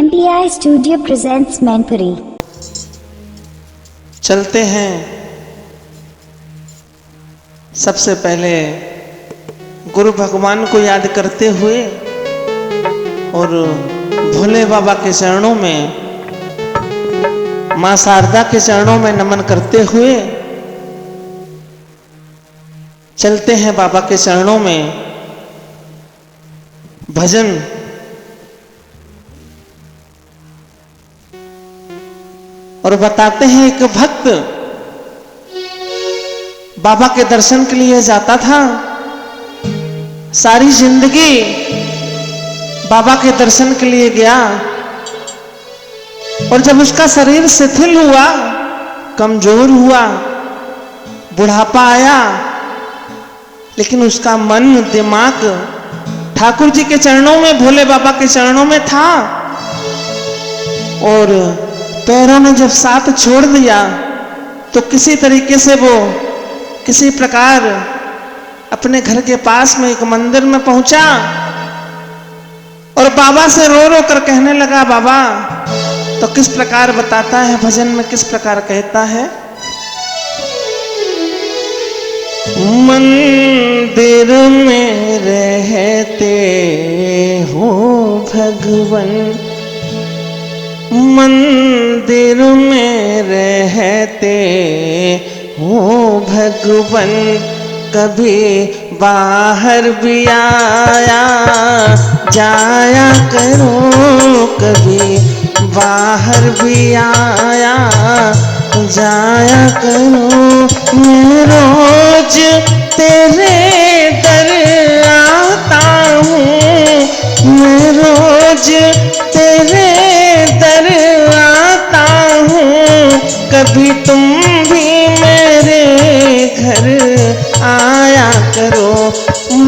MPI Studio presents Manpuri. चलते हैं सबसे पहले गुरु भगवान को याद करते हुए और भोले बाबा के चरणों में, मां शारदा के चरणों में नमन करते हुए चलते हैं बाबा के चरणों में। भजन और बताते हैं एक भक्त बाबा के दर्शन के लिए जाता था, सारी जिंदगी बाबा के दर्शन के लिए गया और जब उसका शरीर शिथिल हुआ, कमजोर हुआ, बुढ़ापा आया, लेकिन उसका मन दिमाग ठाकुर जी के चरणों में, भोले बाबा के चरणों में था। और पैरों ने जब साथ छोड़ दिया तो किसी तरीके से वो किसी प्रकार अपने घर के पास में एक मंदिर में पहुंचा और बाबा से रो रो कर कहने लगा, बाबा। तो किस प्रकार बताता है भजन में, किस प्रकार कहता है, मंदिर में रहते हो भगवन, मंदिर में रहते हो भगवन, कभी बाहर भी आया जाया करो, कभी बाहर भी आया जाया करो। मैं रोज तेरे दर आता हूँ, मैं रोज तेरे दर आता हूँ, कभी तुम भी मेरे घर आया करो।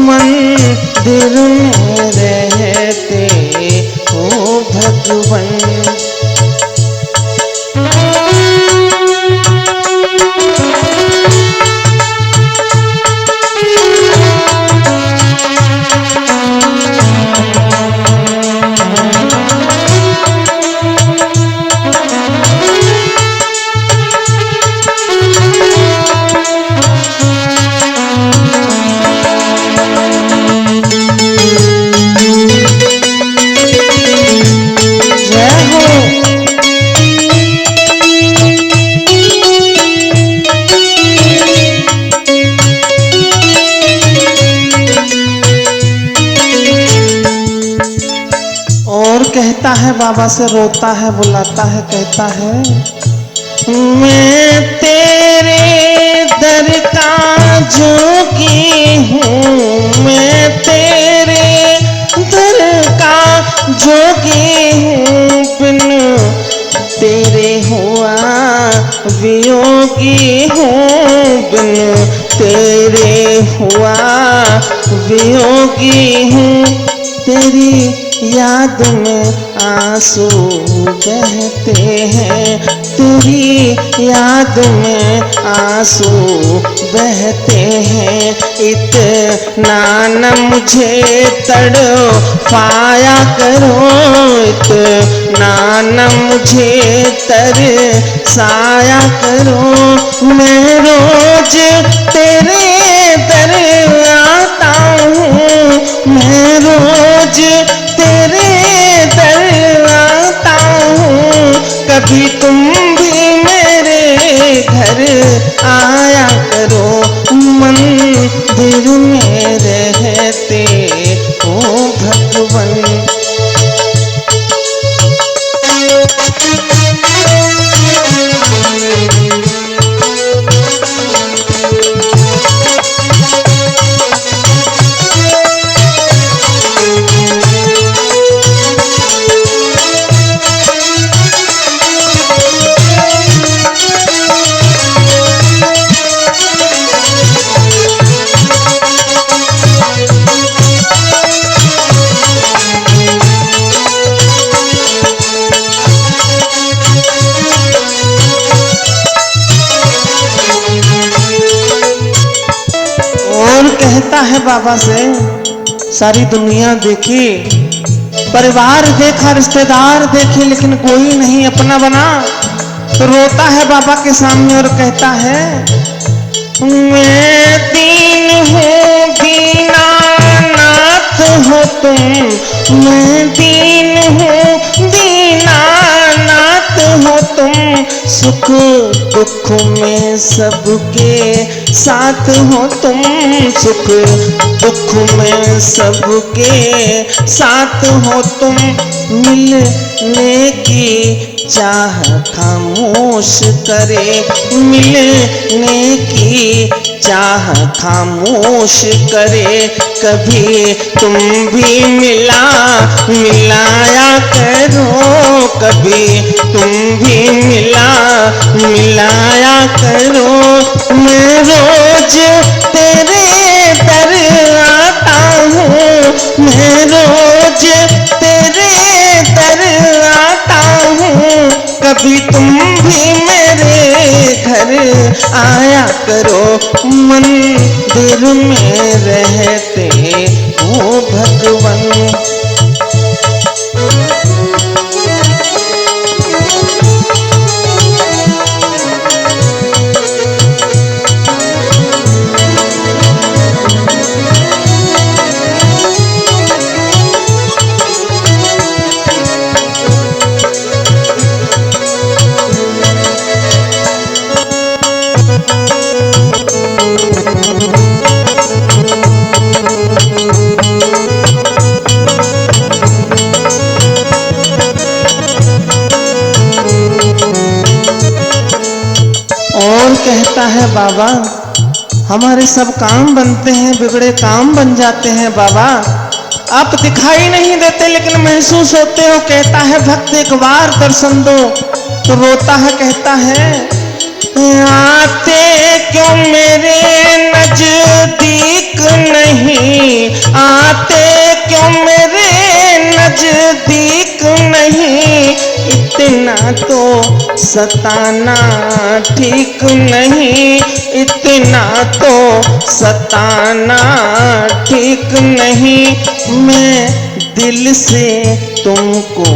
मंदिर में रहते हो भगवन। कहता है बाबा से, रोता है, बुलाता है, कहता है, मैं तेरे दर का जोगी हूँ, मैं तेरे दर का जोगी हूँ, बिन तेरे हुआ वियोगी हूँ, बिन तेरे हुआ वियोगी हूँ। तेरी याद में आंसू बहते हैं, तेरी याद में आंसू बहते हैं। इतना न मुझे तड़पाया करो, इतना न मुझे तरसाया करो। मैं रोज तेरे दर आता हूँ, मैं रोज तेरे दर आता हूँ, कभी तुम भी मेरे घर आया करो। मंदिर में रहते हो भगवन। कहता है बाबा से, सारी दुनिया देखी परिवार देखा, रिश्तेदार देखे, लेकिन कोई नहीं अपना बना। तो रोता है बाबा के सामने और कहता है, मैं दीन हूँ दीनानाथ हो तुम, मैं दीन हूँ दीनानाथ हो तुम, सुख दुख में सबके साथ हो तुम, सुख दुख में सबके साथ हो तुम, मिलने की चाह खामोश करे, मिलने की चाह खामोश करे, कभी तुम भी मिलाया करो, कभी तुम भी मिलाया करो, मैं रोज तेरे दर आता हूँ, मैं रोज तेरे दर आता हूँ, कभी तुम भी मेरे घर आया करो, मंदिर में रहते हो भगवान। कहता है बाबा, हमारे सब काम बनते हैं, बिगड़े काम बन जाते हैं बाबा, आप दिखाई नहीं देते लेकिन महसूस होते हो। कहता है भक्त एक बार दर्शन दो। तो रोता है, कहता है, आते क्यों मेरे नजदीक नहीं, आते क्यों मेरे नजदीक नहीं, इतना तो सताना ठीक नहीं, इतना तो सताना ठीक नहीं, मैं दिल से तुमको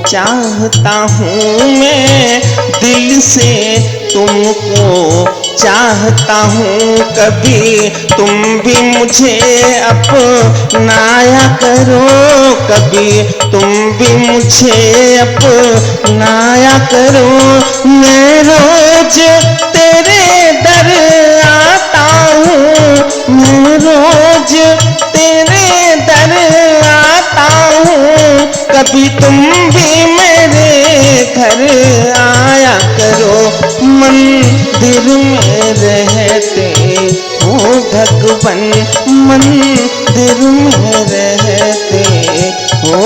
चाहता हूँ, मैं दिल से तुमको चाहता हूँ, कभी तुम भी मुझे अपनाया करो, कभी तुम भी मुझे अपनाया करो, मैं रोज तेरे दर आता हूँ, मैं रोज तेरे दर आता हूँ, कभी तुम भी मेरे घर आया करो, मंदिर में रहते हो भगवान, मंदिर में रहते हो।